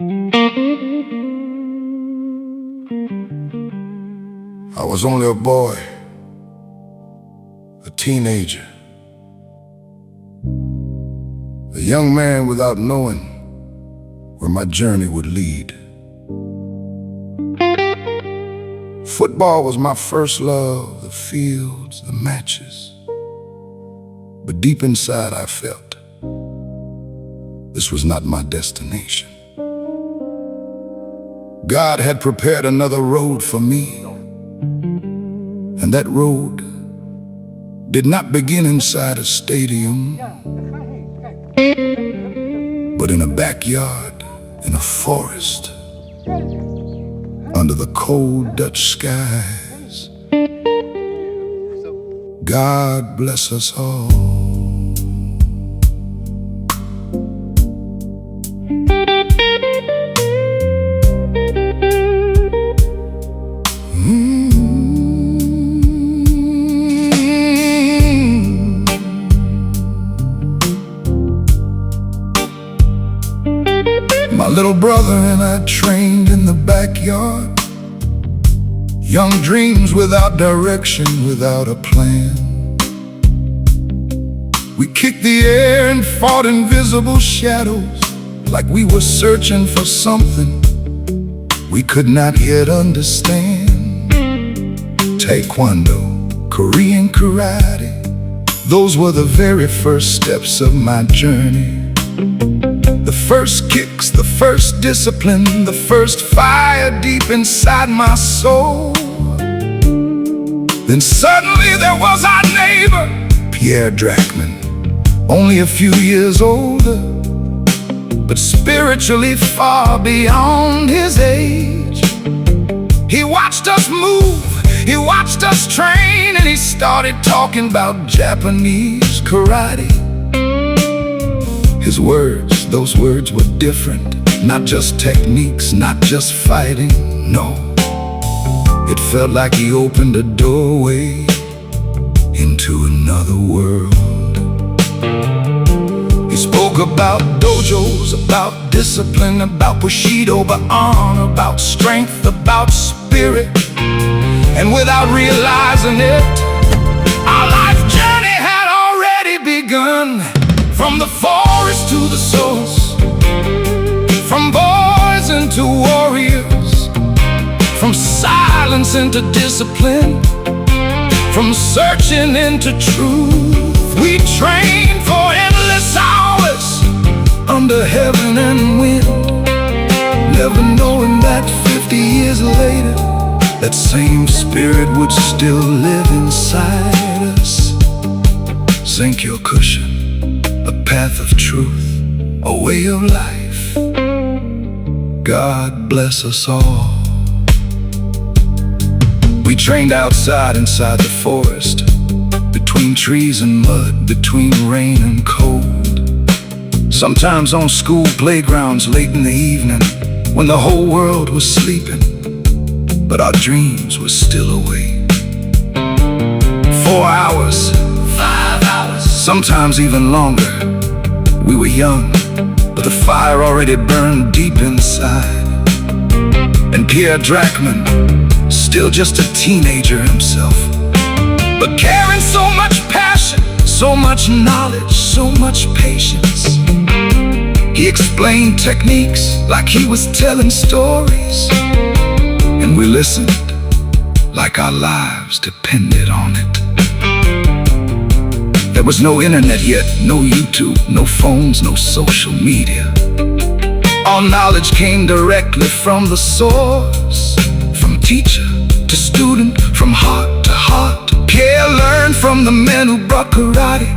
I was only a boy, a teenager, a young man without knowing where my journey would lead. Football was my first love, the fields, the matches. But deep inside I felt this was not my destination. God had prepared another road for me, and that road did not begin inside a stadium, but in a backyard, in a forest, under the cold Dutch skies. God bless us all. My little brother and I trained in the backyard. Young dreams without direction, without a plan. We kicked the air and fought invisible shadows, like we were searching for something we could not yet understand. Taekwondo, Korean karate, those were the very first steps of my journey. The first kicks, the first discipline, the first fire deep inside my soul. Then suddenly there was our neighbor, Pierre Drachman, only a few years older, but spiritually far beyond his age. He watched us move, he watched us train, and he started talking about Japanese karate. His words, those words were different, not just techniques, not just fighting, no. It felt like he opened a doorway into another world. He spoke about dojos, about discipline, about Bushido, about honor, about strength, about spirit. And without realizing it, our life journey had already begun. From the forest to the source, from boys into warriors, from silence into discipline, from searching into truth. We trained for endless hours under heaven and wind, never knowing that 50 years later that same spirit would still live inside us. Zenkyokushin, a path of truth, a way of life. God bless us all. We trained outside, inside the forest, between trees and mud, between rain and cold. Sometimes on school playgrounds late in the evening, when the whole world was sleeping, but our dreams were still awake. 4 hours, 5 hours, sometimes even longer. We were young, but the fire already burned deep inside. And Pierre Drachman, still just a teenager himself, but carrying so much passion, so much knowledge, so much patience. He explained techniques like he was telling stories, and we listened like our lives depended on it. There was no internet yet, no YouTube, no phones, no social media. All knowledge came directly from the source, from teacher to student, from heart to heart. Pierre learned from the men who brought karate,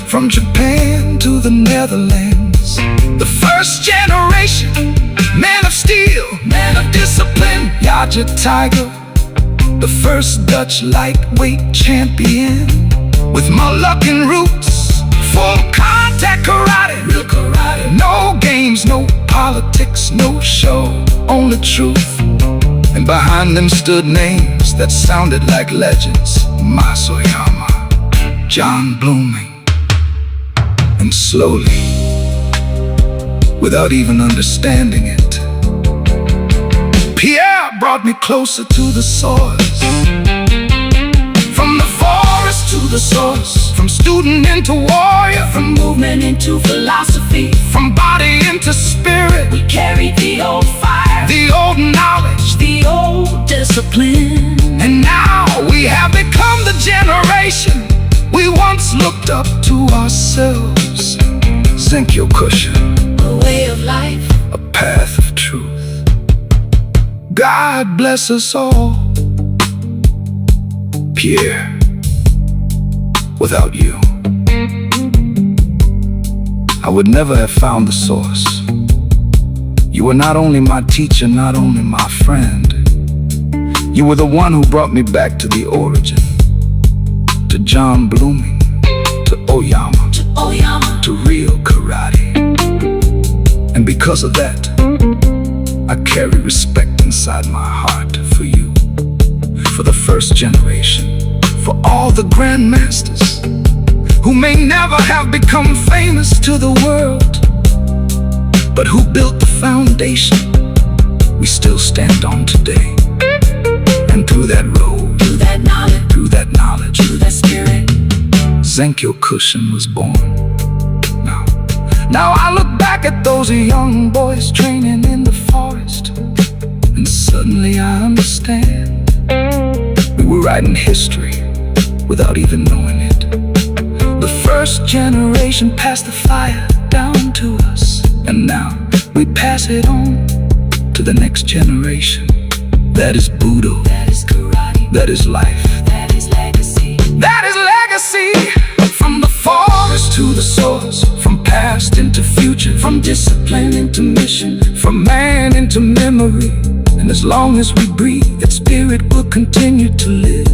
from Japan to the Netherlands. The first generation, man of steel, man of discipline, Yaja Tiger. The first Dutch lightweight champion, with Moluccan roots, full contact karate, real karate. No games, no politics, no show, only truth. And behind them stood names that sounded like legends: Masoyama, John Blooming. And slowly, without even understanding it, yeah, brought me closer to the source. From the forest to the source, from student into warrior, from movement into philosophy, from body into spirit. we carry the old fire, The old knowledge, the old discipline. and now we have become the generation we once looked up to ourselves. Zenkyokushin, A way of life, a path of truth. God bless us all. Pierre, without you, I would never have found the source. You were not only my teacher, not only my friend, you were the one who brought me back to the origin, to John Blooming, to Oyama, to real karate. And because of that, I carry respect inside my heart for you, for the first generation, for all the Grandmasters who may never have become famous to the world, but who built the foundation we still stand on today. And through that road, through that knowledge, through that spirit, Zenkyokushin was born. Now I look back at those young boys training in the forest, and suddenly I understand. We were writing history without even knowing it. The first generation passed the fire down to us, and now we pass it on to the next generation. That is Budo, that is karate, that is life, that is legacy. that is legacy. From the forest to the source, from past into future, From discipline into mission, from man into memory. And as long as we breathe, that spirit will continue to live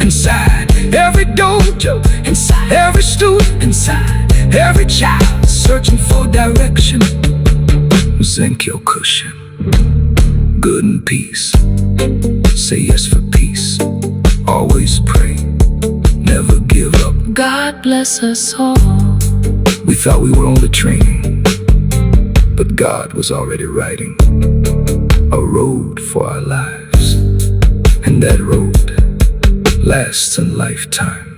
inside every dojo, inside every student, inside every child searching for direction. Zenkyokushin, good and peace. Say yes for peace. Always pray, never give up. God bless us all. We thought we were only training, but God was already writing a road for our lives. And that road lasts a lifetime.